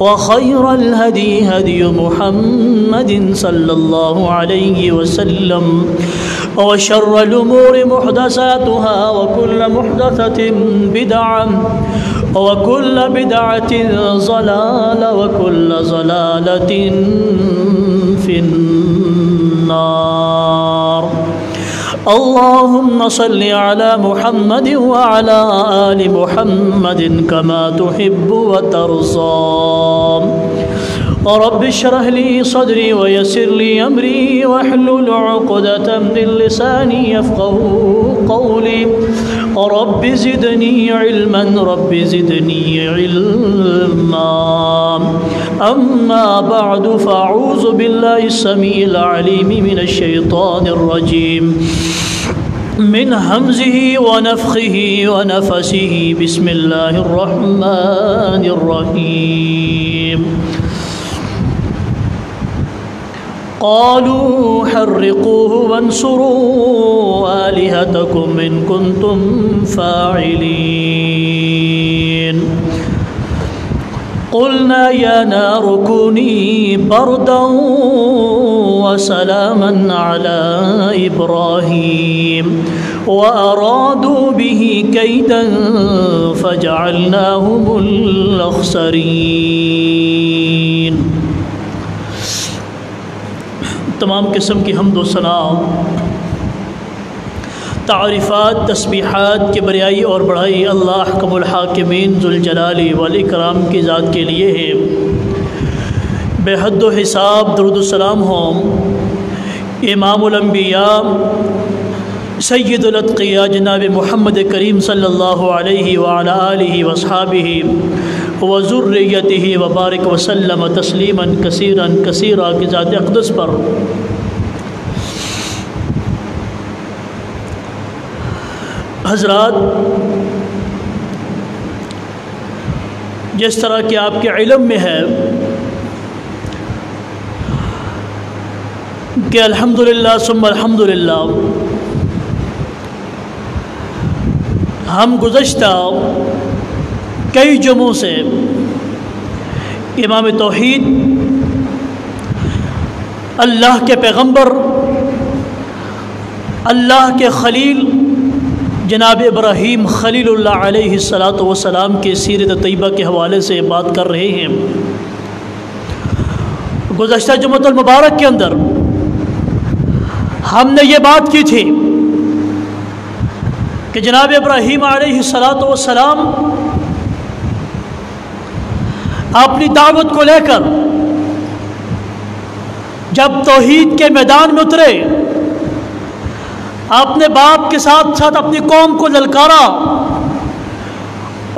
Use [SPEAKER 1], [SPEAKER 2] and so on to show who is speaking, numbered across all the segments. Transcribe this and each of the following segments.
[SPEAKER 1] وخير الهدي هدي محمد صلى الله عليه وسلم وشر الأمور محدثاتها وكل محدثة بدعة وكل بدعة ضلالة وكل ضلالة في النار. اللهم صل على محمد وعلى آل محمد كما تحب وترضى. رب اشرح لي صدري ويسر لي أمري واحلل عقدة من لساني يفقهوا قولي. رب زدني علما رب زدني علما. أما بعد فأعوذ بالله السميع العليم من الشيطان الرجيم من همزه ونفخه ونفسه. بسم الله الرحمن الرحيم. قالوا حرقوه وانصروا آلهتكم إن كنتم فاعلين. قلنا يا نار كوني بردا وسلاما على إبراهيم وأرادوا به كيدا فجعلناهم الأخسرين. تمام قسم کی حمد و ثنا تعریفات تسبیحات کے بریائی اور بڑھائی اللہ حکم الحاکمین ذوالجلال والاکرام کی ذات کے لیے ہے. بے حد و حساب درود السلام ہوں امام الانبیاء سید الاتقیاء جناب محمد کریم صلی اللہ علیہ وعلی آلہ واصحابہ وذریتہ وبارک وسلم تسلیما کثیرا کثیرا کی ذات اقدس پر. حضرات، جس طرح کہ آپ کے علم میں ہے کہ الحمدللہ ثم الحمدللہ ہم گزشتہ کئی جمعوں سے امام توحید اللہ کے پیغمبر اللہ کے خلیل جناب ابراہیم خلیل اللہ علیہ السلام کے سیرت طیبہ کے حوالے سے بات کر رہے ہیں. گزشتہ جمعۃ المبارک کے اندر ہم نے یہ بات کی تھی کہ جناب ابراہیم علیہ السلام اپنی دعوت کو لے کر جب توحید کے میدان میں اترے، اپنے باپ کے ساتھ ساتھ اپنی قوم کو للکارا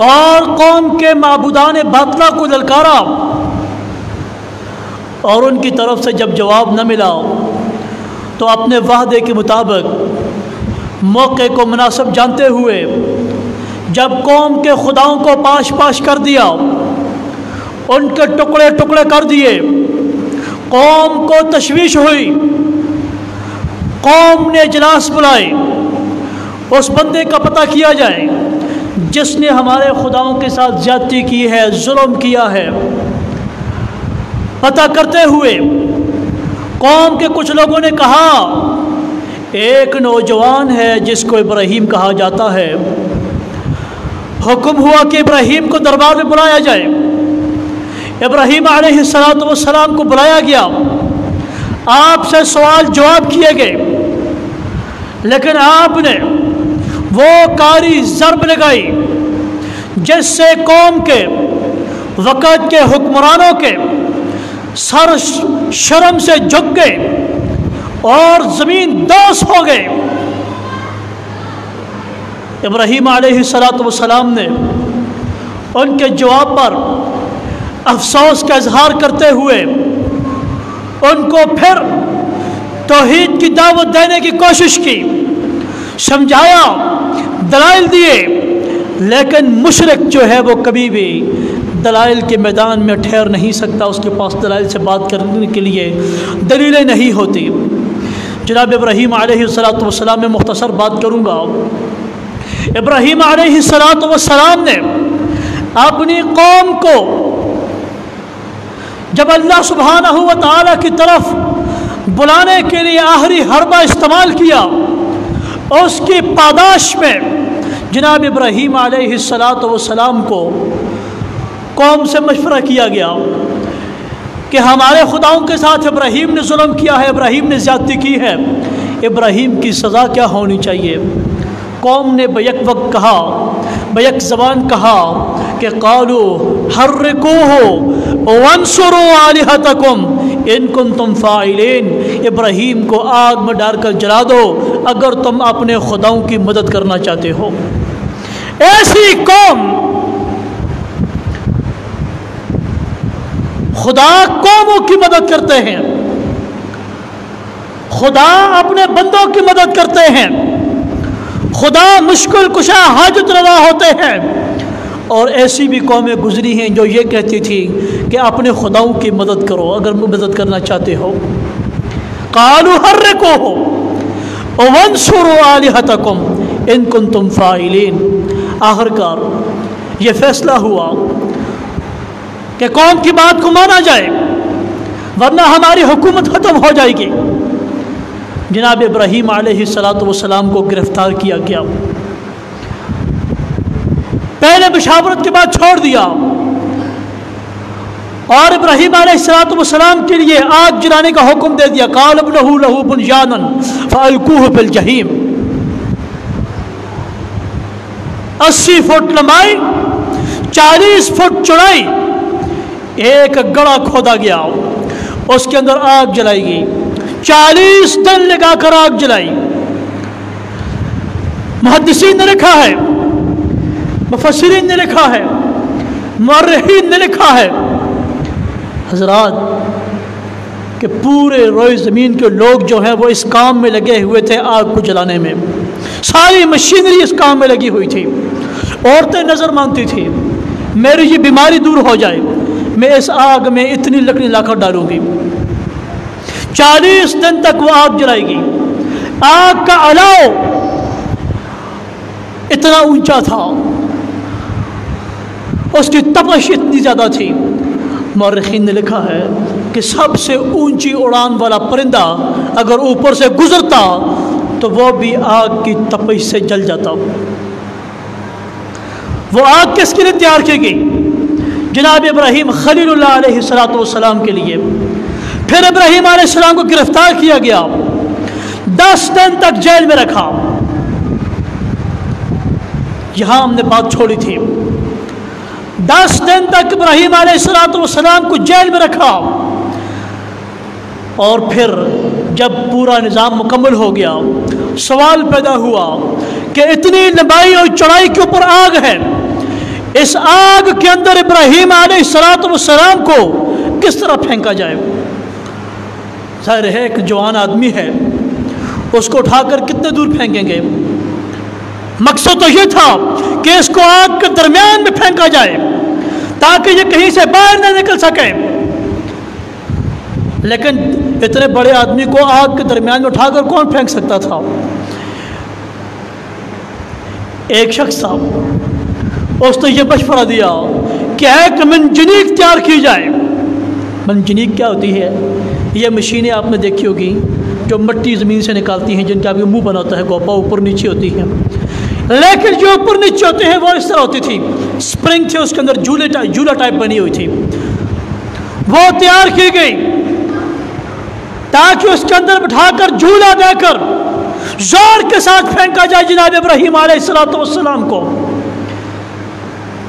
[SPEAKER 1] اور قوم کے معبودان باطلہ کو للکارا، اور ان کی طرف سے جب جواب نہ ملا تو اپنے وعدے کے مطابق موقع کو مناسب جانتے ہوئے جب قوم کے خداؤں کو پاش پاش کر دیا، ان کے ٹکڑے ٹکڑے کر دیے، قوم کو تشویش ہوئی، قوم نے اجلاس بلائے، اس بندے کا پتہ کیا جائے جس نے ہمارے خداؤں کے ساتھ زیادتی کی ہے، ظلم کیا ہے. پتہ کرتے ہوئے قوم کے کچھ لوگوں نے کہا ایک نوجوان ہے جس کو ابراہیم کہا جاتا ہے. حکم ہوا کہ ابراہیم کو دربار میں بلایا جائے. ابراہیم علیہ السلام کو بلایا گیا، آپ سے سوال جواب کیے گئے، لیکن آپ نے وہ کاری ضرب لگائی جس سے قوم کے وقت کے حکمرانوں کے سر شرم سے جھک گئے اور زمین دوز ہو گئے. ابراہیم علیہ السلام نے ان کے جواب پر افسوس کا اظہار کرتے ہوئے ان کو پھر توحید کی دعوت دینے کی کوشش کی، سمجھایا، دلائل دیے، لیکن مشرک جو ہے وہ کبھی بھی دلائل کے میدان میں ٹھہر نہیں سکتا، اس کے پاس دلائل سے بات کرنے کے لیے دلیلیں نہیں ہوتی. جناب ابراہیم علیہ السلام میں مختصر بات کروں گا. ابراہیم علیہ السلام نے اپنی قوم کو جب اللہ سبحانہ و تعالیٰ کی طرف بلانے کے لیے آخری حربہ استعمال کیا، اس کی پاداش میں جناب ابراہیم علیہ السلام کو قوم سے مشورہ کیا گیا کہ ہمارے خداؤں کے ساتھ ابراہیم نے ظلم کیا ہے، ابراہیم نے زیادتی کی ہے، ابراہیم کی سزا کیا ہونی چاہیے؟ قوم نے بیک وقت کہا، بیک زبان کہا کہ قالوا حرقوہ وانصروا آلہتکم ان کنتم فاعلین، ابراہیم کو آگ میں ڈال کر جلا دو اگر تم اپنے خداؤں کی مدد کرنا چاہتے ہو۔ ایسی قوم، خدا قوموں کی مدد کرتے ہیں، خدا اپنے بندوں کی مدد کرتے ہیں، خدا مشکل کشا حاجت روا ہوتے ہیں۔ اور ایسی بھی قومیں گزری ہیں جو یہ کہتی تھی کہ اپنے خداؤں کی مدد کرو اگر مدد کرنا چاہتے ہو۔ قالوا حرقوہ وانصروا آلہتکم ان کنتم فاعلین۔ آخر کار یہ فیصلہ ہوا کہ قوم کی بات کو مانا جائے ورنہ ہماری حکومت ختم ہو جائے گی۔ جناب ابراہیم علیہ السلام کو گرفتار کیا گیا، پہلے مشاورت کے بعد چھوڑ دیا، اور ابراہیم علیہ السلام کے لیے آگ جلانے کا حکم دے دیا۔ قال ابنوا له بنيانا فالقوه في الجحيم۔ 80 فٹ لمبائی، 40 فٹ چوڑائی ایک گڑھا کھودا گیا، اس کے اندر آگ جلائی گئی، 40 دن لگا کر آگ جلائی۔ محدثین نے لکھا ہے، مفسرین نے لکھا ہے، مورخین نے لکھا ہے حضرات کہ پورے روئے زمین کے لوگ جو ہیں وہ اس کام میں لگے ہوئے تھے، آگ کو جلانے میں، ساری مشینری اس کام میں لگی ہوئی تھی۔ عورتیں نظر مانگتی تھی میری یہ بیماری دور ہو جائے، میں اس آگ میں اتنی لکڑی لا کر ڈالوں گی۔ 40 دن تک وہ آگ جلائے گی۔ آگ کا الاؤ اتنا اونچا تھا، اس کی تپش اتنی زیادہ تھی، مورخین نے لکھا ہے کہ سب سے اونچی اڑان والا پرندہ اگر اوپر سے گزرتا تو وہ بھی آگ کی تپش سے جل جاتا۔ وہ آگ کس کے لیے تیار کی گئی؟ جناب ابراہیم خلیل اللہ علیہ السلام کے لیے۔ پھر ابراہیم علیہ السلام کو گرفتار کیا گیا، 10 دن تک جیل میں رکھا۔ یہاں ہم نے بات چھوڑی تھی، 10 دن تک ابراہیم علیہ السلام کو جیل میں رکھا، اور پھر جب پورا نظام مکمل ہو گیا سوال پیدا ہوا کہ اتنی لمبائی اور چوڑائی کے اوپر آگ ہے، اس آگ کے اندر ابراہیم علیہ السلام کو کس طرح پھینکا جائے؟ ظاہر ہے ایک جوان آدمی ہے، اس کو اٹھا کر کتنے دور پھینکیں گے؟ مقصد تو یہ تھا کہ اس کو آگ کے درمیان میں پھینکا جائے تاکہ یہ کہیں سے باہر نہ نکل سکے، لیکن اتنے بڑے آدمی کو آگ کے درمیان میں اٹھا کر کون پھینک سکتا تھا؟ ایک شخص تھا، اس نے یہ مشورہ دیا کہ ایک منجنیق تیار کی جائے۔ منجنیق کیا ہوتی ہے؟ یہ مشینیں آپ نے دیکھی ہوگی جو مٹی زمین سے نکالتی ہیں، جن کا بھی منہ بنا ہوتا ہے، گوپا اوپر نیچے ہوتی ہے، لیکن جو اوپر نیچے ہوتے ہیں وہ اس طرح ہوتی تھی، سپرنگ تھے اس کے اندر، جھولا ٹائپ بنی ہوئی تھی، وہ تیار کی گئی تاکہ اس کے اندر بٹھا کر جھولا دے کر زور کے ساتھ پھینکا جائے جناب ابراہیم علیہ السلام کو۔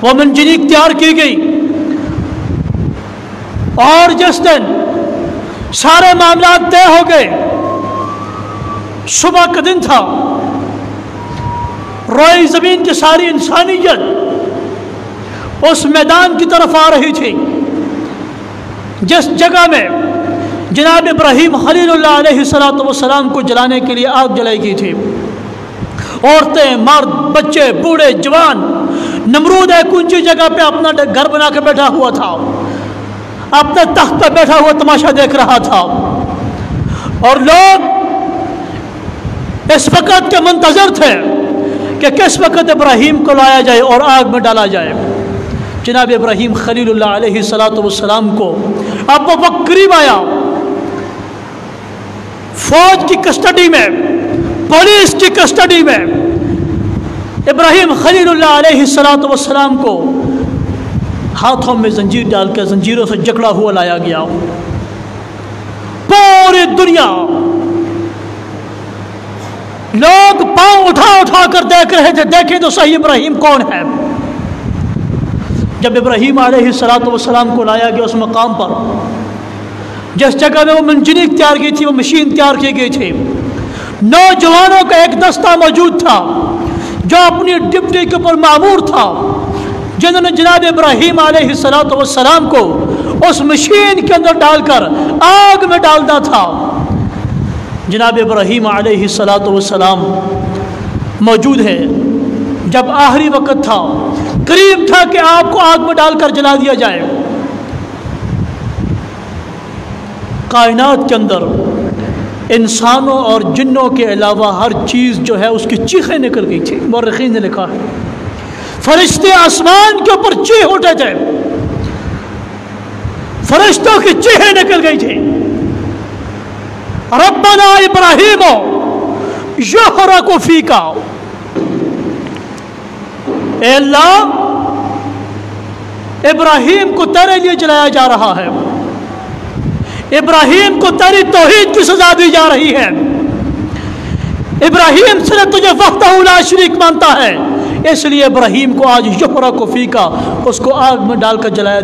[SPEAKER 1] وہ منجنیق تیار کی گئی، اور جس دن سارے معاملات طے ہو گئے، صبح کا دن تھا، روئے زمین کی ساری انسانیت اس میدان کی طرف آ رہی تھی جس جگہ میں جناب ابراہیم خلیل اللہ علیہ السلام کو جلانے کے لیے آگ جلائی گئی تھی۔ عورتیں، مرد، بچے، بوڑھے، جوان، نمرود ایک اونچی جگہ پہ اپنا گھر بنا کے بیٹھا ہوا تھا، اپنے تخت پہ بیٹھا ہوا تماشا دیکھ رہا تھا، اور لوگ اس وقت کے منتظر تھے کہ کس وقت ابراہیم کو لایا جائے اور آگ میں ڈالا جائے۔ जनाब इब्राहीम खलीलुल्लाह अलैहिस्सलाम को अब वो वक्त करीब आया, फौज की कस्टडी में, पुलिस की कस्टडी में इब्राहीम खलीलुल्लाह अलैहिस्सलाम को हाथों में जंजीर डालकर जंजीरों से जकड़ा हुआ लाया गया। पूरी दुनिया लोग पांव उठा उठा कर देख रहे थे, देखें तो सही इब्राहीम कौन है। जब इब्राहीम अलैहिस्सलाम को लाया गया उस मकाम पर, जिस जगह में वो मंजनीक तैयार की थी, वो मशीन तैयार की गई थी, नौजवानों का एक दस्ता मौजूद था जो अपनी ड्यूटी के ऊपर मामूर था, जिन्होंने जनाब इब्राहीम अलैहिस्सलाम को उस मशीन के अंदर डालकर आग में डालना था। जनाब इब्राहीम अलैहिस्सलाम मौजूद है जब आखिरी वक्त था, करीब था कि आपको आग में डालकर जला दिया जाए। कायनात के अंदर इंसानों और जिन्नों के अलावा हर चीज़ जो है उसकी चीखें निकल गई थी। मुर्रिखीन ने लिखा है फरिश्ते आसमान के ऊपर चीख उठे थे, फरिश्तों की चीखें निकल गई थी। रब्बना इब्राहीम युहरकु फीका, ए अल्लाह इब्राहीम को तेरे लिए जलाया जा रहा है, इब्राहीम को तेरी तौहीद की सजा दी जा रही है, इब्राहीम से तुझे वहदहू ला शरीक मानता है, इसलिए इब्राहीम को आज युहरकु फीका, उसको आग में डालकर जलाया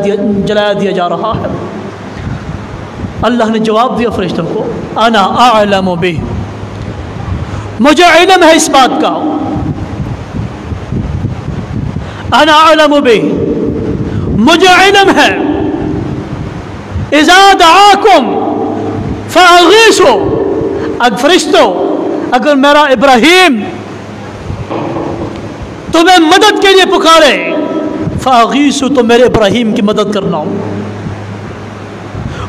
[SPEAKER 1] दिया जा रहा है। अल्लाह ने जवाब दिया फरिश्तों को, अना अअलमु बिही, मुझे इल्म है इस बात का, अना अअलमु बिही, मुझे इल्म है, इज़ा दआकुम फ़अगीसू, फरिश्तों अगर मेरा इब्राहीम तुम्हें मदद के लिए पुकारे, फ़अगीसू तो मेरे इब्राहीम की मदद करना,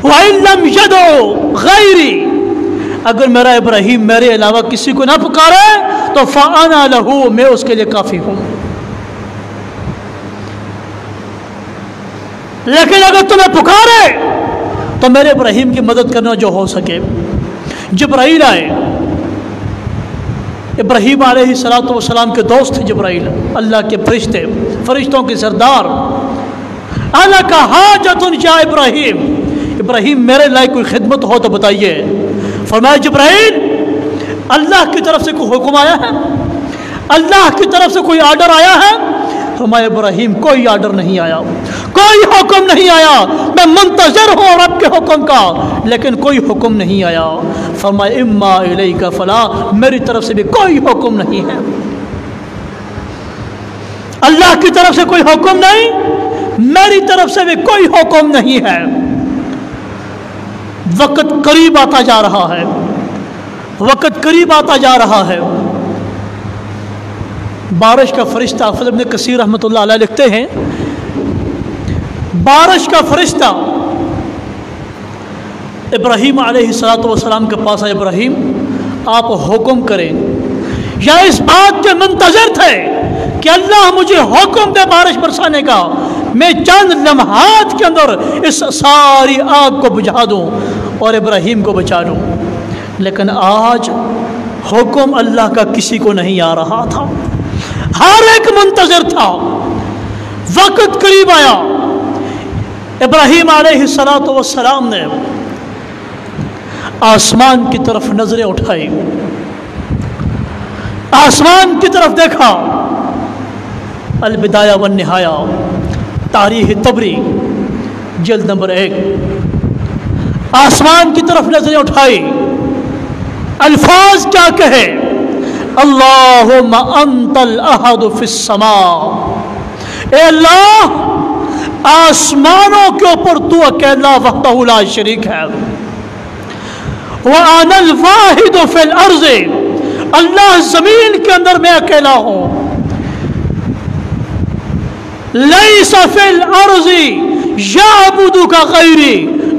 [SPEAKER 1] व इन लम यदउ गैरी, अगर मेरा इब्राहीम मेरे अलावा किसी को ना पुकारे तो फ़अना लहू, मैं उसके लिए काफ़ी हूँ। लेकिन अगर तुम्हें पुकारे तो मेरे इब्राहीम की मदद करना जो हो सके। जिब्राईल आए, इब्राहीम अलैहिस्सलाम के दोस्त थे जिब्राईल, अल्लाह के फरिश्ते, फरिश्तों के सरदार। अला का हाजतुन या इब्राहीम, इब्राहीम मेरे लायक कोई खिदमत हो तो बताइए। फरमाया जिब्राईल अल्लाह की तरफ से कोई हुक्म आया है, अल्लाह की तरफ से कोई आर्डर आया है? फरमाया इब्राहीम कोई आर्डर नहीं आया, कोई हुक्म नहीं आया, मैं मुंतज़िर हूँ रब के हुक्म का, लेकिन कोई हुक्म नहीं आया। फरमाया इम्मा इलैका फला, मेरी तरफ से भी कोई हुक्म नहीं है, अल्लाह की तरफ से कोई हुक्म नहीं, मेरी तरफ से भी कोई हुक्म नहीं है। वक्त करीब आता जा रहा है, वक्त करीब आता जा रहा है। बारिश का फरिश्ता, हाफिज़ इब्न कसीर रहमतुल्लाह अलैह लिखते हैं, बारिश का फरिश्ता इब्राहीम अलैहिस्सलाम के पास आए, इब्राहीम आप हुक्म करें, या इस बात के मुंतज़िर थे कि अल्लाह मुझे हुक्म दे बारिश बरसाने का, मैं चंद लम्हात के अंदर इस सारी आग को बुझा दूं और इब्राहीम को बचा दूं। लेकिन आज हुक्म अल्लाह का किसी को नहीं आ रहा था, हर एक मुंतज़िर था। वक्त करीब आया, इब्राहीम अलैहिस्सलाम ने आसमान की तरफ नजरें उठाई, आसमान की तरफ देखा। अल बिदाया वन निहाया, तारीख़ तबरी जल्द नंबर 1। आसमान की तरफ नजरें उठाई, अल्फाज क्या कहे, अल्लाहुम्मा अंतल अहद फिस समा, ए अल्लाह आसमानों के ऊपर तू अकेला वहदहू ला शरीक है, व अनल वाहिद फिल अर्ज़, अल्लाह ज़मीन के अंदर मैं अकेला हूँ, लैसा फिल अर्ज़ी याबुदुका गैरी,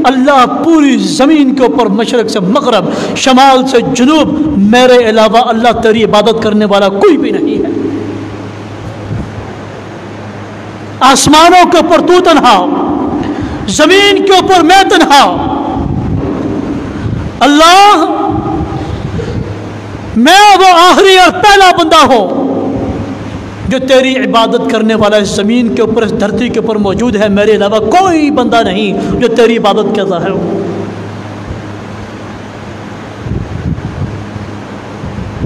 [SPEAKER 1] अल्लाह पूरी ज़मीन के ऊपर मशरक़ से मग़रब, शमाल से जुनूब, मेरे अलावा अल्लाह तेरी इबादत करने वाला कोई भी नहीं है। आसमानों के ऊपर तू तन्हा, जमीन के ऊपर मैं तन्हा। अल्लाह, मैं वो आखिरी और पहला बंदा हूं जो तेरी इबादत करने वाला इस ज़मीन के ऊपर, इस धरती के ऊपर मौजूद है। मेरे अलावा कोई बंदा नहीं जो तेरी इबादत करता है।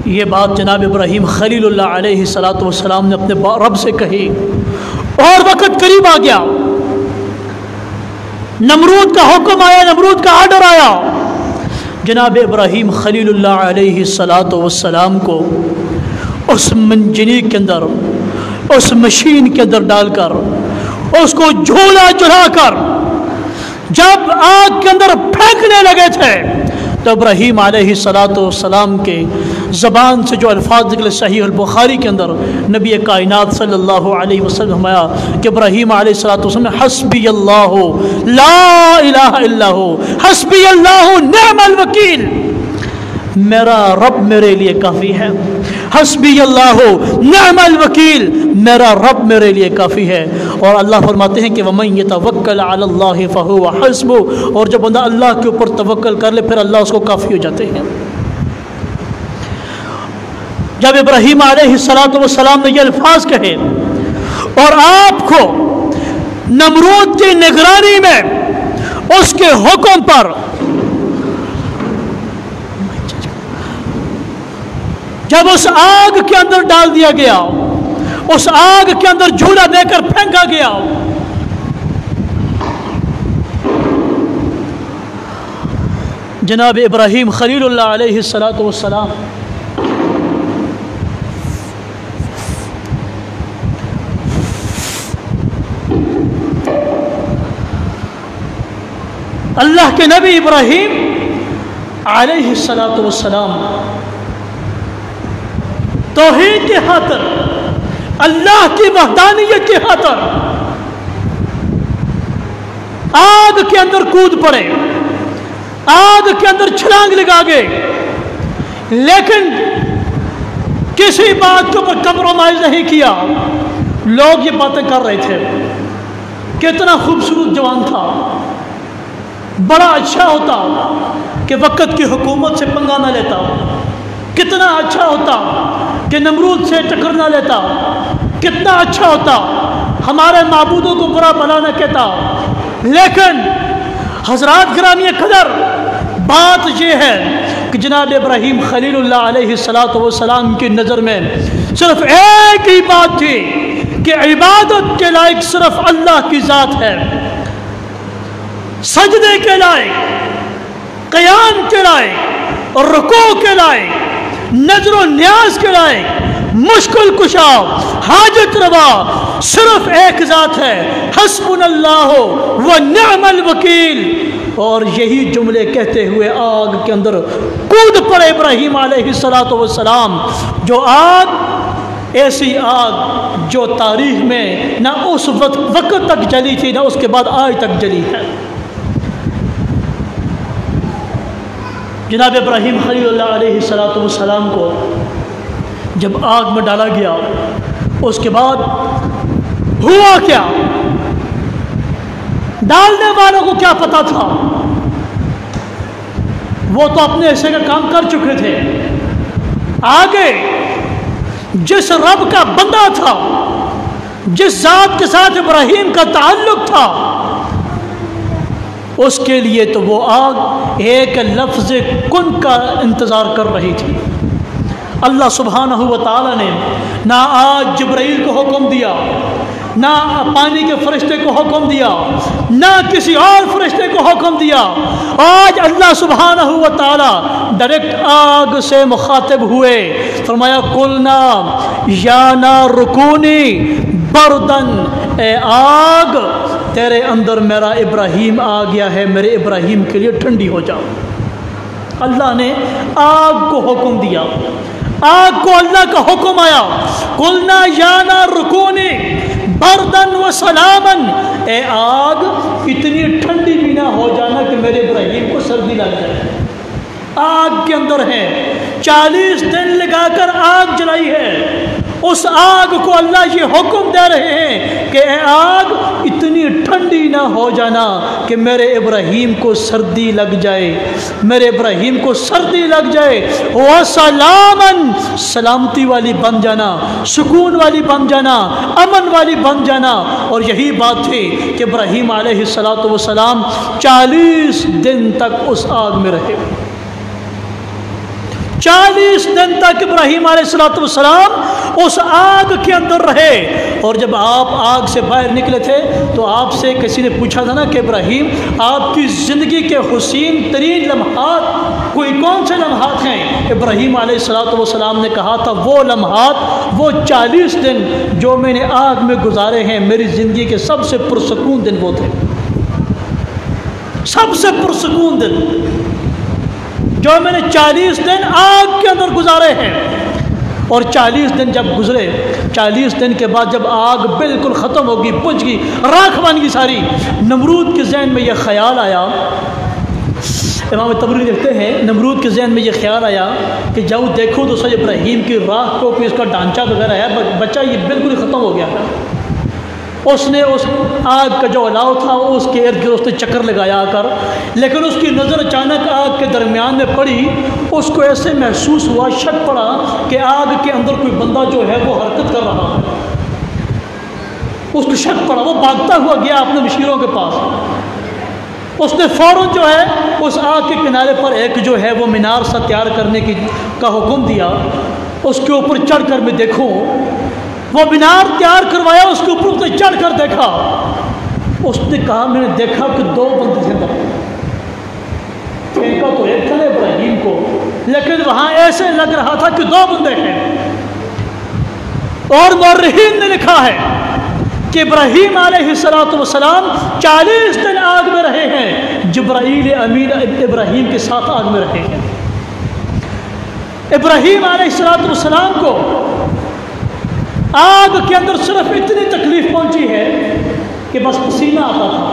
[SPEAKER 1] ये बात जनाब इब्राहीम खलीलुल्लाह अलैहिस्सलातु वस्सलाम ने अपने रब से कही और वक़्त करीब आ गया। नमरूद का हुक्म आया, नमरूद का आर्डर आया। जनाब इब्राहीम खलीलुल्लाह अलैहिस्सलातु वस्सलाम को उस मंजनीक के अंदर, उस मशीन के अंदर डालकर, उसको झूला झुलाकर जब आग के अंदर फेंकने लगे थे, तो इब्राहीम अलैहिस्सलाम के ज़बान से जो अल्फाज निकले, सहीह अल-बुखारी के अंदर नबी कायनात सल्लल्लाहु अलैहि वसल्लम फरमाया कि इब्राहीम अलैहिस्सलाम ने हस्बी अल्लाहु ला इलाहा इल्लहु हस्बी अल्लाहु निअमल वकील, मेरा रब मेरे लिए काफ़ी है। हस्बी अल्लाहु निअमल वकील, मेरा रब मेरे लिए काफ़ी है। और अल्लाह फरमाते हैं कि वमन यतवक्कल अलल्लाहि फहुव हस्बुह, और जब बंदा अल्लाह के ऊपर तवक्कल कर ले फिर अल्लाह उसको काफ़ी हो जाते हैं। जब इब्राहीम अलैहिस्सलाम ने ये अल्फाज कहे और आपको नमरूद की निगरानी में उसके हुक्म पर जब उस आग के अंदर डाल दिया गया, उस आग के अंदर झूला देकर फेंका गया, जनाब इब्राहीम खलीलुल्लाह अलैहिस्सलातु वस्सलाम अल्लाह के नबी इब्राहीम अलैहिस्सलातु वस्सलाम तौहीद के खातिर, अल्लाह की वहदानियत के खातिर आग के अंदर कूद पड़े, आग के अंदर छलांग लगा गए, लेकिन किसी बात के ऊपर कंप्रोमाइज नहीं किया। लोग ये बातें कर रहे थे, कितना खूबसूरत जवान था, बड़ा अच्छा होता कि वक़्त की हुकूमत से पंगा ना लेता, कितना अच्छा होता कि नमरूद से टक्कर ना लेता, कितना अच्छा होता हमारे माबूदों को बुरा भला न कहता। लेकिन हज़रात गिरामी कदर, बात यह है कि जनाब इब्राहीम खलीलुल्लाह अलैहिस्सलातु वस्सलाम की नज़र में सिर्फ एक ही बात थी कि इबादत के लायक सिर्फ अल्लाह की ज़ात है, सजदे के लायक, क़याम के लायक और रुकू के लायक, नजर न्याज के लायक, मुश्किल कुशा, हाजत रवा सिर्फ एक ज़ात है, हस्बुनल्लाहु व निअमल वकील। और यही जुमले कहते हुए आग के अंदर कूद पड़े इब्राहीम अलैहिस्सलातु वस्सलाम। जो आग, ऐसी आग जो तारीख में ना उस वक्त तक जली थी, ना उसके बाद आज तक जली है। जनाब इब्राहीम खलीलुल्लाह अलैहिस्सलातु वस्सलाम को जब आग में डाला गया, उसके बाद हुआ क्या, डालने वालों को क्या पता था? वो तो अपने हिस्से का काम कर चुके थे। आगे जिस रब का बंदा था, जिस ज़ात के साथ इब्राहीम का ताल्लुक था, उसके लिए तो वो आग एक लफ्ज़ कुन का इंतज़ार कर रही थी। अल्लाह सुब्हानहू व तआला ने ना आज जिब्राईल को हुक्म दिया, ना पानी के फरिश्ते को हुक्म दिया, ना किसी और फरिश्ते को हुक्म दिया। आज अल्लाह सुब्हानहू व तआला डायरेक्ट आग से मुखातिब हुए, फरमाया कुलना या नार रुकूनी बरदन, ए आग तेरे अंदर मेरा इब्राहीम आ गया है, मेरे इब्राहीम के लिए ठंडी हो जाओ। अल्लाह ने आग को हुक्म दिया, आग को अल्लाह का हुक्म आया, कुलना या नार रुकूनी बरदन व सलामन, ए आग इतनी ठंडी भी ना हो जाना कि मेरे इब्राहीम को सर्दी लग जाए। आग के अंदर है, 40 दिन लगाकर आग जलाई है उस आग को अल्लाह ये हुक्म दे रहे हैं कि ए आग इतनी ठंडी ना हो जाना कि मेरे इब्राहीम को सर्दी लग जाए, मेरे इब्राहीम को सर्दी लग जाए। व सलामन, सलामती वाली बन जाना, सुकून वाली बन जाना, अमन वाली बन जाना। और यही बात थी कि इब्राहीम अलैहिस्सलातु वस्सलाम 40 दिन तक उस आग में रहे। 40 दिन तक इब्राहीम अलैहिस्सलाम उस आग के अंदर रहे। और जब आप आग से बाहर निकले थे तो आपसे किसी ने पूछा था ना कि इब्राहीम आपकी ज़िंदगी के हुसीन तरीन लम्हात कोई कौन से लम्हात हैं? इब्राहीम अलैहिस्सलाम ने कहा था वो लम्हात, वो 40 दिन जो मैंने आग में गुजारे हैं, मेरी ज़िंदगी के सबसे पुरसकून दिन वो थे, सबसे पुरसकून दिन जो मैंने 40 दिन आग के अंदर गुजारे हैं। और 40 दिन जब गुजरे, 40 दिन के बाद जब आग बिल्कुल ख़त्म होगी, बुझ गई, राख बन गई सारी, नमरूद के जहन में यह ख्याल आया, इमाम तबरी लिखते हैं नमरूद के जहन में यह ख्याल आया कि जाओ देखो तो सही इब्राहीम की राख को कोई इसका ढांचा वगैरह है, बच्चा ये बिल्कुल ही ख़त्म हो गया था। उसने उस आग का जो अलाव था उसके इर्द गिर्द उसने चक्कर लगाया कर, लेकिन उसकी नज़र अचानक आग के दरमियान में पड़ी। उसको ऐसे महसूस हुआ, शक पड़ा कि आग के अंदर कोई बंदा जो है वो हरकत कर रहा है। उसको शक पड़ा, वो भागता हुआ गया अपने मशीरों के पास। उसने फ़ौरन जो है उस आग के किनारे पर एक जो है वो मीनार सा तैयार करने का हुक्म दिया। उसके ऊपर चढ़ कर मैं देखूँ, वो मीनार तैयार करवाया, उसके ऊपर उसने चढ़ कर देखा। उसने कहा मैंने देखा कि 2 बंदे थे अंदर, फेंका तो एक था इब्राहीम को, लेकिन वहाँ ऐसे लग रहा था कि 2 बंदे हैं। और मौर्रिखीन ने लिखा है कि इब्राहीम अलैहिस्सलातु वस्सलाम 40 दिन आग में रहे हैं, जिब्राईल अमीन इब्राहीम के साथ आग में रहे हैं। इब्राहीम अलैहिस्सलातु वस्सलाम को आग के अंदर सिर्फ इतनी तकलीफ पहुंची है कि बस पसीना आता था,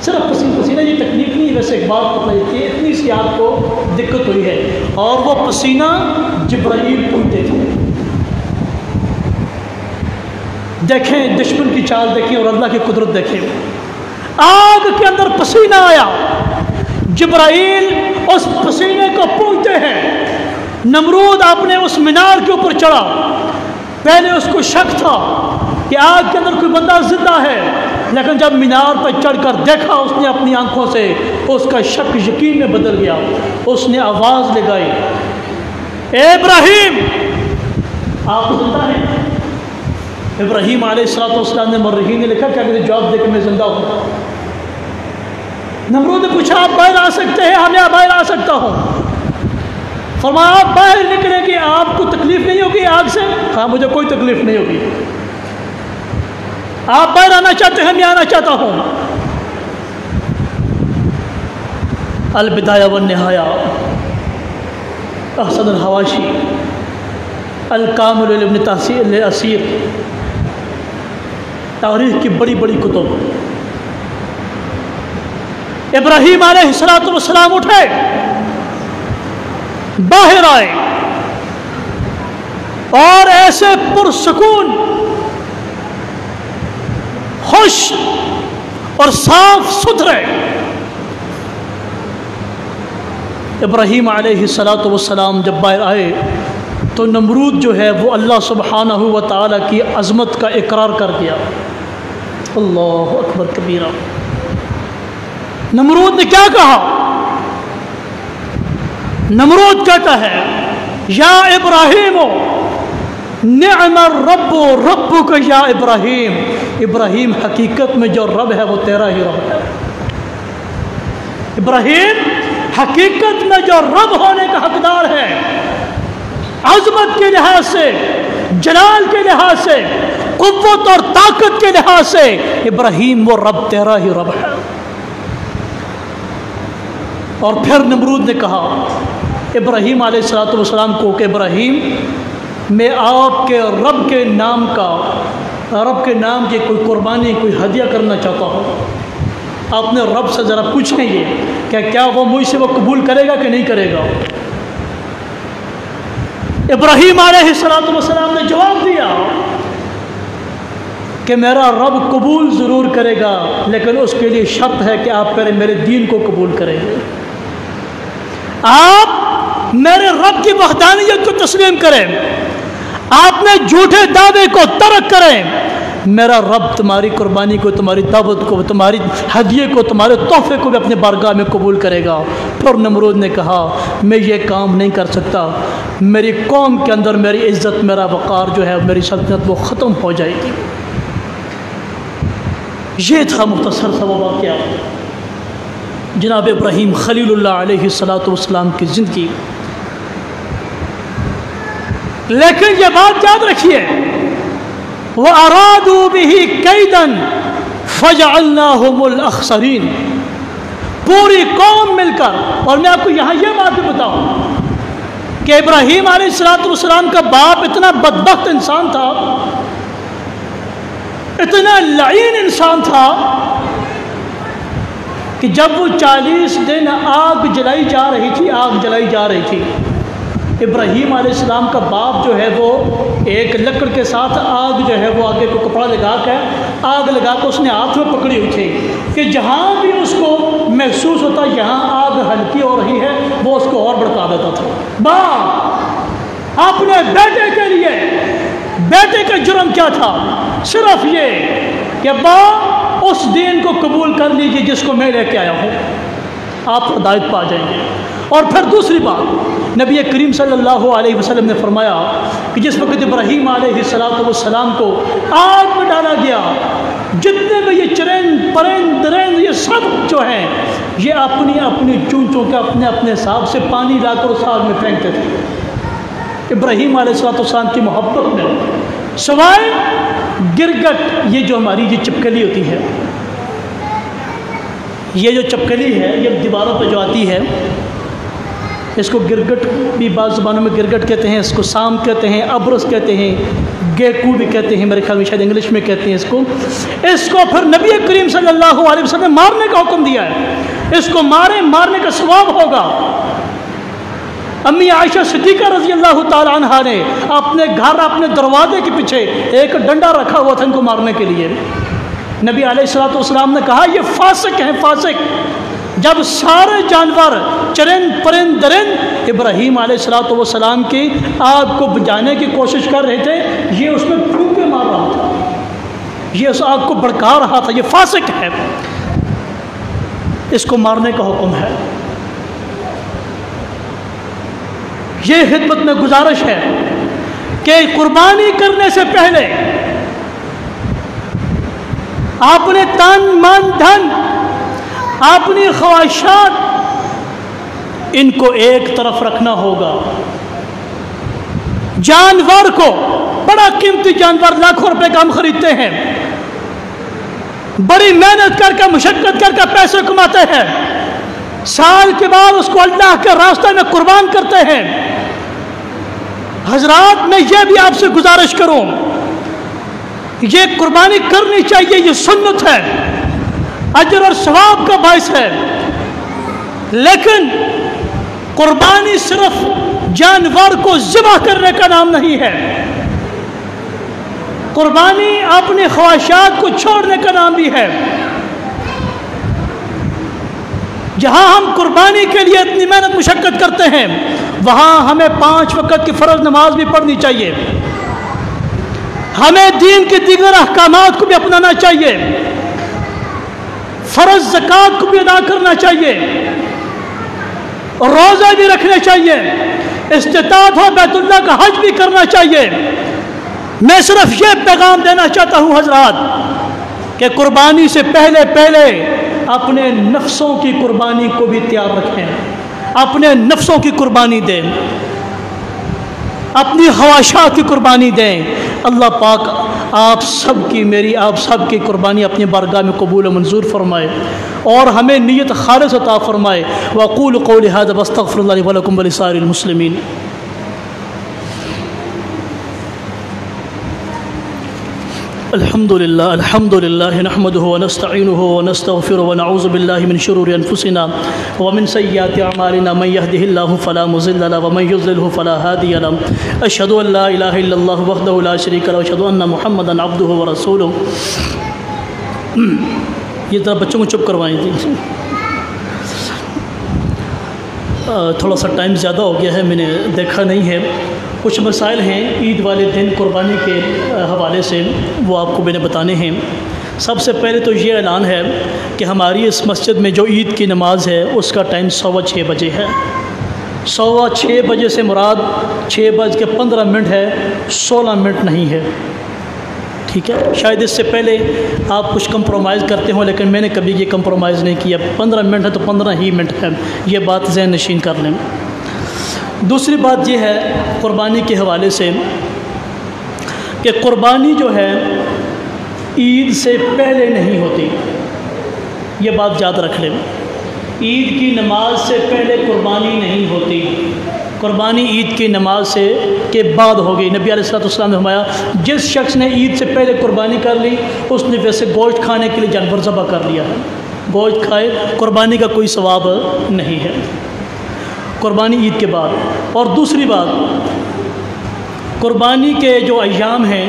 [SPEAKER 1] सिर्फ पसीना। ये तकलीफ नहीं, वैसे एक बात पता थी, इतनी सी आपको दिक्कत हुई है। और वो पसीना जिब्राईल पूछते थे। देखें दुश्मन की चाल देखें और अल्लाह की कुदरत देखें। आग के अंदर पसीना आया, जिब्राईल उस पसीने को पूछते हैं। नमरूद अपने उस मीनार के ऊपर चढ़ा। पहले उसको शक था कि आग के अंदर कोई बंदा जिंदा है, लेकिन जब मीनार पर चढ़कर देखा उसने अपनी आंखों से, उसका शक यकीन में बदल गया। उसने आवाज़ लगाई, ए इब्राहीम आप जिंदा हैं? इब्राहीम अलैहिस्सलाम ने मौर्रिखीन ने लिखा क्या मुझे जवाब दे कि मैं जिंदा हूँ। नमरूद ने पूछा आप बाहर आ सकते हैं? हाँ मैं बाहर आ सकता हूँ। फरमाया आप बाहर निकलेंगे, आपको तकलीफ नहीं होगी आग से? हाँ मुझे कोई तकलीफ नहीं होगी। आप बाहर आना चाहते हैं? मैं आना चाहता हूँ। अल बिदाया वन निहाया, अहसन अल हवाशी, अल कामिल इब्न तहसील असीर, तारीख की बड़ी बड़ी कुतुब। इब्राहीम अलैहिस्सलातु वस्सलाम उठे, बाहर आए और ऐसे पुरसकून, खुश और साफ सुथरे इब्राहीम अलैहिस्सलातु वस्सलाम जब बाहर आए तो नमरूद जो है वो अल्लाह सुब्हानहू व तआला की अज़मत का इकरार कर दिया। अल्लाहु अकबर कबीरा। नमरूद ने क्या कहा? नमरूद कहता है या इब्राहीम निअमर रब्बु रब्बुका या इब्राहीम। इब्राहीम हकीकत में जो रब है वो तेरा ही रब है। इब्राहीम हकीकत में जो रब होने का हकदार है, अज़मत के लिहाज से, जलाल के लिहाज से, कुव्वत और ताकत के लिहाज से, इब्राहीम वो रब तेरा ही रब है। और फिर नमरूद ने कहा इब्राहीम अलैहिस्सलातु वस्सलाम को कि इब्राहीम मैं आपके रब के नाम का, रब के नाम की कोई कुर्बानी, कोई हदिया करना चाहता हूँ। आपने रब से ज़रा पूछें ये क्या वो मुझसे वो कबूल करेगा कि नहीं करेगा। इब्राहीम अलैहिस्सलाम ने जवाब दिया कि मेरा रब कबूल ज़रूर करेगा, लेकिन उसके लिए शर्त है कि आप पहले मेरे दीन को कबूल करेंगे, आप मेरे रब की वहदानियत को तस्लीम करें, आपने झूठे दावे को तर्क करें, मेरा रब तुम्हारी कुर्बानी को, तुम्हारी दावत को, तुम्हारी हदिये को, तुम्हारे तोहफे को भी अपने बारगाह में कबूल करेगा। फिर नमरूद ने कहा मैं ये काम नहीं कर सकता, मेरी कौम के अंदर मेरी इज़्ज़त, मेरा वक़ार जो है, मेरी सल्तनत वो ख़त्म हो जाएगी। ये था मुख्तसर सा वाक़या जनाब इब्राहीम खलीलुल्लाह अलैहिस्सलातु वस्सलाम की ज़िंदगी। लेकिन ये बात याद रखिए, वो अरादू बिही कैदन फजअलनाहुमुल अखसरीन, पूरी कौम मिलकर। और मैं आपको यहाँ ये बात भी बताऊँ कि इब्राहीम अलैहिस्सलातु वस्सलाम का बाप इतना बदबख्त इंसान था, इतना लाइन इंसान था कि जब वो 40 दिन आग जलाई जा रही थी, इब्राहीम अलैहिस्सलाम का बाप जो है वो एक लकड़ के साथ आग जो है वो आगे को कपड़ा लगा कर आग लगा कर उसने हाथ में पकड़ी हुई थी कि जहाँ भी उसको महसूस होता यहाँ आग हल्की हो रही है, वो उसको और भड़का देता था। बाप अपने बेटे के लिए, बेटे का जुर्म क्या था? सिर्फ ये कि बाप उस दीन को कबूल कर लीजिए जिसको मैं लेके आया हूँ, आप हिदायत पा जाएंगे। और फिर दूसरी बात, नबी करीम सल्लल्लाहु अलैहि वसल्लम ने फरमाया कि जिस वक्त इब्राहीम अलैहिस्सलाम को आग में डाला गया, जितने भी ये चरैन परिंद दरिंद ये सब जो हैं ये अपनी अपनी चूंचों के अपने अपने हिसाब से पानी लाकर उस आग में फेंकते थे। इब्राहीम अलैहिस्सलाम की मोहब्बत में सवाए गिरगट, ये जो हमारी ये चिपकली होती है, ये जो चिपकली है ये दीवारों पर जो आती है, इसको गिरगट भी बाज़ ज़बानों में गिरगट कहते हैं, इसको साम कहते हैं, अब्रस कहते हैं, गेकू भी कहते हैं, मेरे ख्याल में शायद इंग्लिश में कहते हैं इसको फिर नबी करीम सल्लल्लाहु अलैहि वसल्लम ने मारने का हुक्म दिया है। इसको मारने का सवाब होगा। अम्मी आयशा सिद्दीक़ा रज़ी अल्लाह ताला अन्हा ने अपने घर, अपने दरवाजे के पीछे एक डंडा रखा हुआ था इनको मारने के लिए। नबी अलैहिस्सलातु वस्सलाम ने कहा ये फासिक हैं, फासिक। जब सारे जानवर चरिंद परिंद दरिंद इब्राहीम अलैहिस्सलातु वस्सलाम की आग को बुझाने की कोशिश कर रहे थे, ये उसमें फूंके मार रहा था, ये उस आग को भड़का रहा था, ये फासिक है, इसको मारने का हुक्म है। ये खिदमत में गुजारिश है कि कुर्बानी करने से पहले आपने तन मन धन, अपनी ख्वाहिशात, इनको एक तरफ रखना होगा। जानवर को, बड़ा कीमती जानवर, लाखों रुपए का हम खरीदते हैं, बड़ी मेहनत करके मुशक्कत करके पैसे कमाते हैं, साल के बाद उसको अल्लाह के रास्ते में कुर्बान करते हैं। हजरात, मैं ये भी आपसे गुजारिश करूं, ये कुर्बानी करनी चाहिए, ये सुन्नत है, अजर और सवाब का बाइस है। लेकिन कुर्बानी सिर्फ जानवर को ज़िबा करने का नाम नहीं है, कुर्बानी अपनी ख्वाहिशात को छोड़ने का नाम भी है। जहाँ हम कुर्बानी के लिए इतनी मेहनत मुशक्कत करते हैं, वहाँ हमें 5 वक़्त की फ़र्ज़ नमाज भी पढ़नी चाहिए, हमें दीन के दीगर अहकामात को भी अपनाना चाहिए, फ़र्ज़ ज़कात को भी अदा करना चाहिए, रोज़े भी रखने चाहिए, इस्तिताअत हो बैतुल्लाह का हज भी करना चाहिए। मैं सिर्फ ये पैगाम देना चाहता हूँ हजरात कि कुर्बानी से पहले पहले अपने नफ्सों की कुर्बानी को भी तैयार रखें, अपने नफ्सों की कुर्बानी दें, अपनी ख्वाहिशात की कुर्बानी दें। अल्लाह पाक आप सब की, मेरी आप सब की कुर्बानी अपनी बारगाह में कबूल मंजूर फरमाए और हमें नियत खालिस अता फरमाए। वक़ूलु क़ौली हाज़ा वस्तग़फ़िरुल्लाह ली व लकुम व लिसाइरिल मुस्लिमीन। अल्हम्दुलिल्लाह नहमदुहु व नस्तईनुहु व नस्तगफिरुहु व नऊज़ु बिल्लाहि मिन शुरूरि अनफुसिना व मिन सय्यिआति अअमालिना मन यहदिहिल्लाहु फला मुज़िल्ल लहु व मन युज़लिलहु फला हादिय लहु अशहदु अन ला इलाहा इल्लल्लाह वहदहु ला शरीका लहु व अशहदु अन्न मुहम्मदन अब्दुहु व रसूलुहु। ये ज़रा बच्चों को चुप करवाएं जी, थोड़ा सा टाइम ज़्यादा हो गया है, मैंने देखा नहीं है। कुछ मसाइल हैं ईद वाले दिन कुर्बानी के हवाले से, वो आपको मैंने बताने हैं। सबसे पहले तो ये ऐलान है कि हमारी इस मस्जिद में जो ईद की नमाज़ है उसका टाइम 6:15 बजे है। 6:15 बजे से मुराद 6:15 है, 16 मिनट नहीं है, ठीक है। शायद इससे पहले आप कुछ कंप्रोमाइज़ करते हो, लेकिन मैंने कभी ये कंप्रोमाइज़ नहीं किया। 15 मिनट है तो 15 ही मिनट है, ये बात ज़हन नशीन कर लें। दूसरी बात यह है क़ुरबानी के हवाले से कि क़ुरबानी जो है ईद से पहले नहीं होती, ये बात याद रख लें। ईद की नमाज से पहले क़ुरबानी नहीं होती, क़ुरबानी ईद की नमाज से के बाद हो गई। नबी अलैहिस्सलाम ने फरमाया जिस शख्स ने ईद से पहले क़ुरबानी कर ली उसने वैसे गोश्त खाने के लिए जानवर ज़बह कर लिया है, गोश्त खाए, क़ुरबानी का कोई सवाब नहीं है, क़ुरबानी ईद के बाद। और दूसरी बात, क़ुरबानी के जो अय्याम हैं,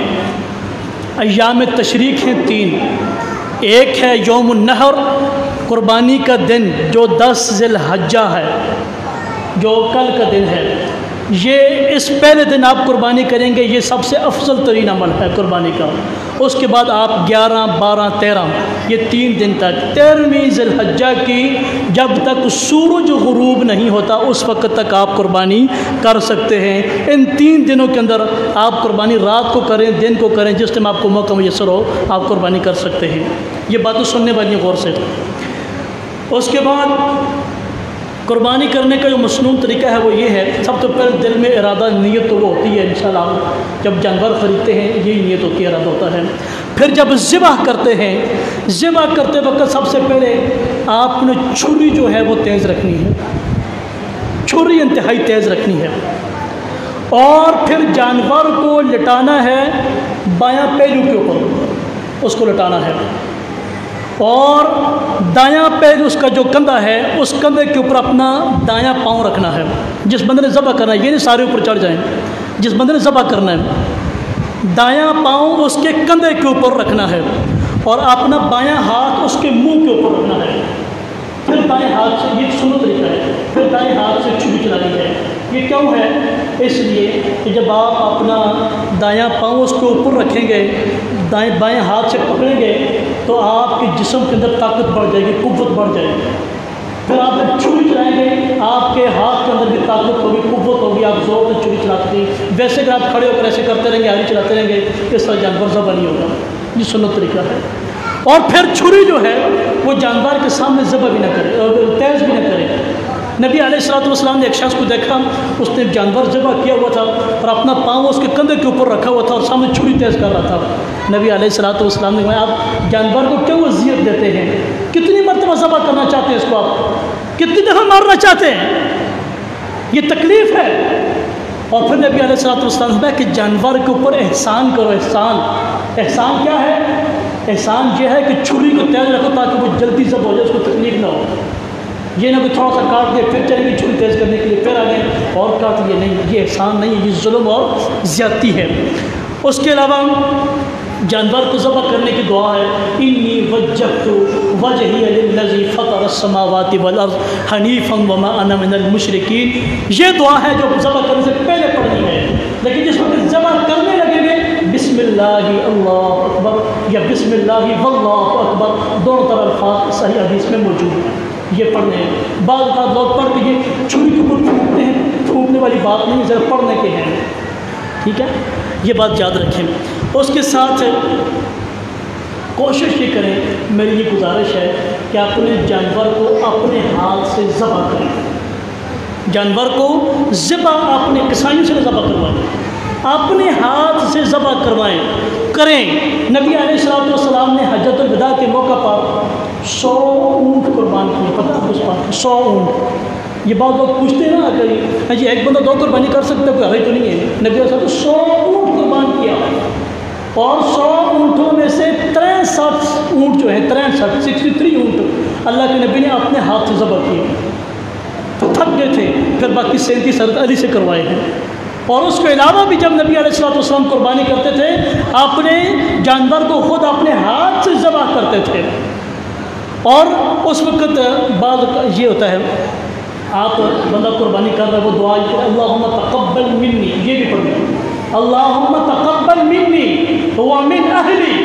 [SPEAKER 1] अय्याम तशरीक़ हैं 3। एक है यौमुन नहर, क़ुरबानी का दिन जो 10 ज़िलहज्जा है, जो कल का दिन है। ये इस पहले दिन आप कुर्बानी करेंगे, ये सबसे अफजल तरीन अमल है कुर्बानी का। उसके बाद आप 11, 12, 13 ये 3 दिन तक, 13वीं ज़िलहज्जा की जब तक सूरज गुरूब नहीं होता उस वक्त तक आप कुर्बानी कर सकते हैं। इन 3 दिनों के अंदर आप कुर्बानी रात को करें, दिन को करें, जिस टाइम आपको मौका मुयस्सर हो आप कुर्बानी कर सकते हैं। ये बातें सुनने वाली गौर से। उसके बाद कुर्बानी करने का जो मसनून तरीका है वो ये है, सब तो पहले दिल में इरादा, नीयत तो वो होती है इंशाअल्लाह। जब जानवर ख़रीदते हैं यही नीयत होती है, इरादा होता है। फिर जब ज़िबाह करते हैं, ज़िबाह करते वक्त सबसे पहले आपने छुरी जो है वो तेज़ रखनी है, छुरी इंतहाई तेज़ रखनी है। और फिर जानवर को लिटाना है बायां पहलू के ऊपर, उसको लिटाना है। और दायां पैर उसका जो कंधा है उस कंधे के ऊपर अपना दायां पाँव रखना है। जिस बंदे ने ज़बह करना है, ये नहीं सारे ऊपर चढ़ जाएं, जिस बंदे ने ज़बह करना है दायां पाँव उसके कंधे के ऊपर रखना है और अपना बायां हाथ उसके मुंह के ऊपर रखना है। फिर दाएं हाथ से, ये सुन्नत तरीका है, फिर दाएं हाथ से छुरी चलानी है। ये क्यों है? इसलिए कि जब आप अपना दायां पाँव उसके ऊपर रखेंगे, दाएं बाएं हाथ से पकड़ेंगे तो आपके जिस्म के अंदर ताकत बढ़ जाएगी, कुव्वत बढ़ जाएगी। फिर आप जब छुरी चलाएंगे आपके हाथ के अंदर भी ताकत होगी, कुव्वत होगी, आप जोर से छुरी चलाते हैं। वैसे अगर आप खड़े होकर ऐसे करते रहेंगे, आगे चलाते रहेंगे, इस तरह जानवर ज़बह नहीं होगा। ये सुन्नत तरीका है। और फिर छुरी जो है वो जानवर के सामने ज़बह भी ना करे, तेज़ भी ना करे। नबी अलैहिस्सलाम ने एक शख्स को देखा, उसने जानवर ज़बह किया हुआ था और अपना पाँव उसके कंधे के ऊपर रखा हुआ था और सामने छुरी तेज़ कर रहा था। नबी अलैहिस्सलाम ने कहा आप जानवर को क्यों अज़ियत देते हैं? कितनी मरतबा ज़बह करना चाहते हैं इसको, आप कितनी दफ़ा मारना चाहते हैं? ये तकलीफ़ है। और फिर नबी अलैहिस्सलाम ने कहा कि जानवर के ऊपर एहसान करो। एहसान क्या है? एहसान ये है कि छुरी को तेज़ रखो ताकि वो जल्दी ज़बह हो जाए, उसको तकलीफ ना हो। ये ना कि थोड़ा सा काट दिया फिर चलेगी छुरी तेज़ करने के लिए, फिर आगे और काट दिए, नहीं, ये एहसान नहीं, ये जुल्म और ज़्यादती है। उसके अलावा जानवर को ज़बह करने की दुआ है, इन्नी वज्जहतु वजहिया लिल्लज़ी फ़तरस्समावाति वल अर्ज़ हनीफ़न वमा अना मिनल मुशरिकीन। ये दुआ है जो ज़बह करने से पहले पढ़नी है। लेकिन जिस वक्त ज़बह करने लगेंगे बिस्मिल्लाहि अल्लाहु अकबर या बिस्मिल्लाहि वल्लाहु अकबर, दोनों तरह अल्फाज सही हदीस में मौजूद हैं, ये पढ़ने हैं। बाद लोग पढ़ के ये छुरी के ऊपर फूंकते हैं, फूंकने वाली बात नहीं, ज़रा पढ़ने के हैं, ठीक है, ये बात याद रखें। उसके साथ कोशिश ये करें, मेरी ये गुजारिश है कि अपने जानवर को अपने हाथ से ज़बह करें। जानवर को ज़बह अपने कसाइयों से ज़बह करवाएं, अपने हाथ से ज़बह करें। नबी अलैहिस्सलाम ने हज्जतुल विदा के मौका पर 100 ऊँट कुर्बान किए। पता है उस बात, 100 ऊँट। ये बात लोग पूछते हैं ना कि जी एक बंदा 2 कुर्बानी कर सकता है, कोई हमें तो नहीं है। नबी अलैहिस्सलाम ने 100 ऊँट कुर्बान किया। اور 100 اونٹوں میں سے 63 اونٹ جو ہے 63 اونٹ اللہ کے نبی نے اپنے ہاتھ سے ذبح کیے، تھک گئے تھے، پھر باقی 37 حضرت علی سے کروائے ہیں۔ اور اس کے علاوہ بھی جب نبی علیہ السلام قربانی کرتے تھے اپنے جانور کو خود اپنے ہاتھ سے ذبح کرتے تھے۔ اور اس وقت بعض یہ ہوتا ہے، آپ بندہ قربانی کر رہا ہے، وہ دعا اللہم تقبل منی، یہ بھی پڑھیں اللہم تقبل منی ومن اہلی،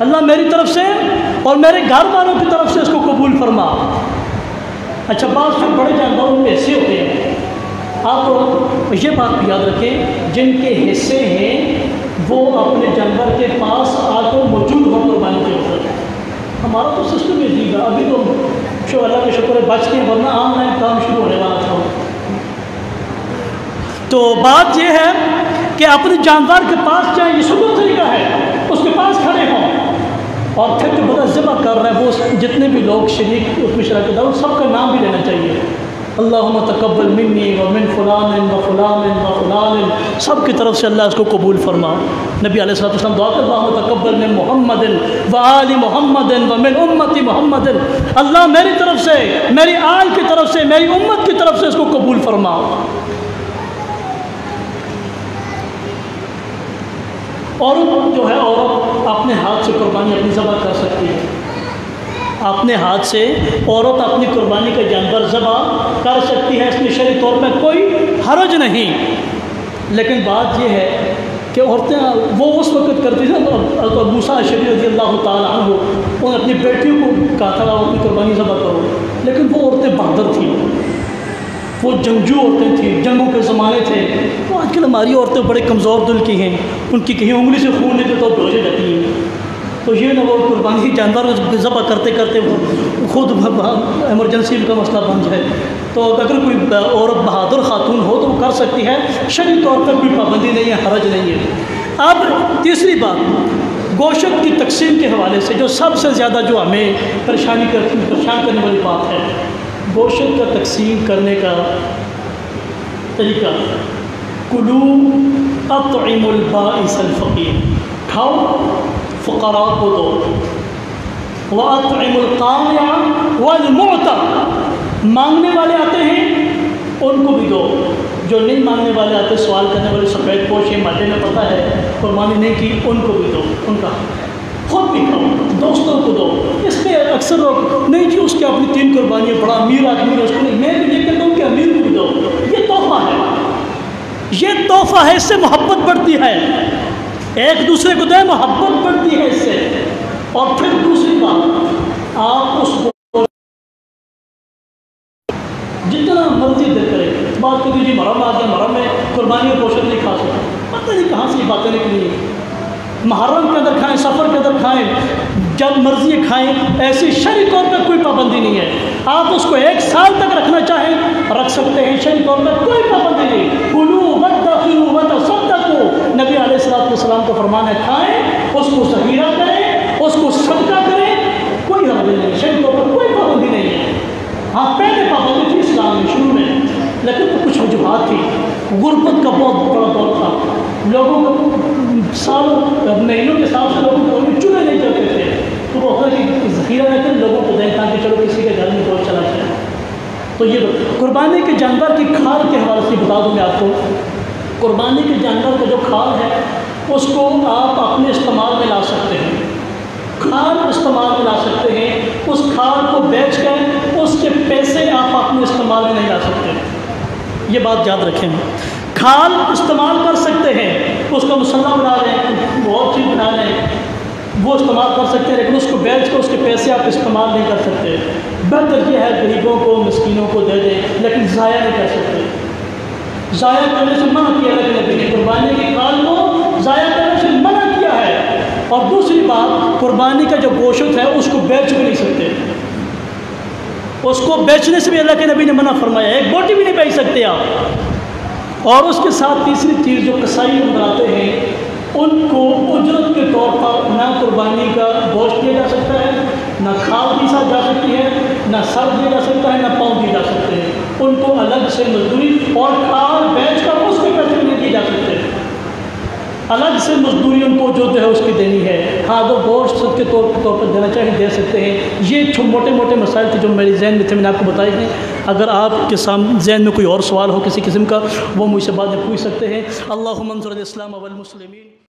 [SPEAKER 1] اللہ میری طرف سے اور میرے گھر والوں کی طرف سے اس کو قبول فرما۔ اچھا، بعض جو بڑے جانور ان میں ایسے ہوتے ہیں، آپ یہ بات بھی یاد رکھیں، جن کے حصے ہیں وہ اپنے جانور کے پاس آ کر موجود ہو قربانی کے وقت۔ ہمارا تو سسٹم ہی عجیب ہے، ابھی تو اللہ کے شکر ہے بچ کے، ورنہ آن لائن کام شروع ہونے والا تھا۔ تو بات یہ ہے کہ اپنے جانور کے پاس جائیں، یہ سنت طریقہ ہے، اس کے پاس کھڑے ہوں، اور پھر جو بندہ ذبح کر رہا ہے وہ جتنے بھی لوگ شریک اس میں شراکت دار، سب کا نام بھی لینا چاہیے، اللہم تقبل منی ومن فلان وفلان وفلان، سب کی طرف سے اللہ اس کو قبول فرما۔ نبی علیہ السلام دعا کرتے اللہم تقبل من محمد وآل محمد ومن امت محمد، اللہ میری طرف سے، میری آل کی طرف سے، میری امت کی طرف سے اس کو قبول فرما۔ عورت جو ہے، عورت اپنے ہاتھ سے قربانی اپنی ذبح کر سکتی ہے، اپنے ہاتھ سے عورت اپنی قربانی کا جانور ذبح کر سکتی ہے، اس میں شرعی طور پہ کوئی حرج نہیں۔ لیکن بات یہ ہے کہ عورتیں وہ اس وقت کرتی تھیں، ابو موسیٰ اشعری رضی اللہ تعالیٰ عنہ، انہوں نے اپنی بیٹیوں کو کہا تھا اپنی قربانی ذبح کرو، لیکن وہ عورتیں بہادر تھیں، وہ جنگجو عورتیں تھیں، جنگوں کے زمانے تھے۔ تو آج کل ہماری عورتیں بڑے کمزور دل کی ہیں، ان کی کہیں انگلی سے خون نکلے تو بھیجے جاتی ہیں، تو یہ نہ وہ قربانی جانور ذبح کرتے کرتے وہ خود ایمرجنسی کا مسئلہ بن جائے۔ تو اگر کوئی عورت بہادر خاتون ہو تو وہ کر سکتی ہے، شرعی طور پر کوئی پابندی نہیں ہے، حرج نہیں ہے۔ اب تیسری بات، گوشت کی تقسیم کے حوالے سے جو سب سے زیادہ جو ہمیں پریشان کرنے والی بات ہے، گوشت کا تقسیم کرنے کا طریقہ، کلو اطعموا البائس الفقیر، کھاؤ فقراء کو دو، وَأَطْعِمُ الْقَانِعَ وَالْمُعْتَرَ، مانگنے والے آتے ہیں ان کو بھی دو، جو نہیں مانگنے والے آتے، سوال کرنے والے سفید پوش ہیں، محلے میں پتہ ہے قربانی نہیں کی، ان کو بھی دو، ان کا خود بھی کھاؤ، دوستوں کو دو۔ اس میں اکثر لوگ نہیں جی اس کی اپنی 3 قربانیاں، بڑا امیر آدمی ہے اس کو نہیں، میں بھی یہ کہتا ہوں کہ امیر کو بھی دو، یہ تحفہ ہے، یہ تحفہ ہے، اس سے محبت بڑھتی ہے، ایک دوسرے کو دے، محبت بڑھتی ہے اس سے۔ اور پھر دوسری بات، آپ اس کو جتنا مرضی دے کرے، بات کو جی محرم آ گیا، محرم میں قربانی اور گوشت نہیں کھا سکتے، پتہ نہیں کہاں سے یہ باتیں نکلی ہیں۔ محرم کے اندر کھائیں، سفر کے اندر کھائیں، جب مرضی کھائیں، ایسی شرعی طور پر کوئی پابندی نہیں ہے۔ آپ اس کو 1 سال تک رکھنا چاہیں رکھ سکتے ہیں، شرعی طور پر کوئی پابندی نہیں۔ کلوا وادخروا وتصدقوا، نبی علیہ السلام کا فرمان ہے، کھائیں، اس کو ذخیرہ کریں، اس کو صدقہ کریں، کوئی حرج نہیں، شرعی طور پر کوئی پابندی نہیں ہے۔ ہاں پہلے پابندی تھی اسلام میں شروع میں، لیکن تو کچھ وجوہات تھی، غربت کا بہت بڑا دور تھا، لوگوں کو سالوں مہینوں کے ساتھ سے لوگوں کو چولہے نہیں چلتے تھے، تو وہ ہوتا ہے کہ ذخیرہ رہ کر لوگوں کو دیں تاکہ چلو کسی کے گھر میں گوشت چلا جائے۔ تو یہ قربانی کے جانور کی کھال کے حوالے سے بتا دوں میں آپ کو، قربانی کے جانور کا جو کھال ہے اس کو آپ اپنے استعمال میں لا سکتے ہیں، کھال استعمال میں لا سکتے ہیں، اس کھال کو بیچ کر اس کے پیسے آپ اپنے استعمال میں نہیں لا سکتے، یہ بات یاد رکھیں۔ کھال استعمال کر سکتے ہیں، اس کا مسلح بنا رہے ہیں، بہت چیز بنا رہے ہیں، وہ استعمال کر سکتے ہیں، لیکن اس کو بیچ کر اس کے پیسے آپ استعمال نہیں کر سکتے۔ بہتر یہ ہے غریبوں کو، مسکینوں کو دے دیں، لیکن ضائع نہیں کر سکتے۔ ضائع کرنے سے منع کیا ہے نبی نے، قربانی کی کھال کو ضائع کرنے سے منع کیا ہے۔ اور دوسری بات، قربانی کا جو گوشت ہے اس کو بیچ بھی نہیں سکتے، اس کو بیچنے سے بھی اللہ کے نبی نے منع فرمایا، ایک بوٹی بھی نہیں بیچ سکتے آپ۔ اور اس کے ساتھ تیسری چیز جو کسائی بناتے ہیں ان کو اجرت کے طور پر نہ قربانی کا گوشت دیا جا سکتا ہے، نہ کھال دی جا سکتی ہے، نہ سر دیا جا سکتا ہے، نہ پاؤں دیے جا سکتے ہیں، ان کو الگ سے مزدوری اور کھال بیچ کر اس کے پیسے نہیں دیے جا سکتے۔ الگ سے مزدوری ان کو جو ہے اس کی دینی ہے، ہاں تو گوشت صدقے کے طور پر دینا چاہیے، دے سکتے ہیں۔ یہ موٹے موٹے مسائل تھے جو میرے ذہن میں تھے، میں نے آپ کو بتائے ہیں۔ اگر آپ کے ذہن میں کوئی اور سوال ہو کسی قسم کا، وہ مجھ سے بعد میں پوچھ سکتے ہیں۔ اللہم انصر الاسلام والمسلمین۔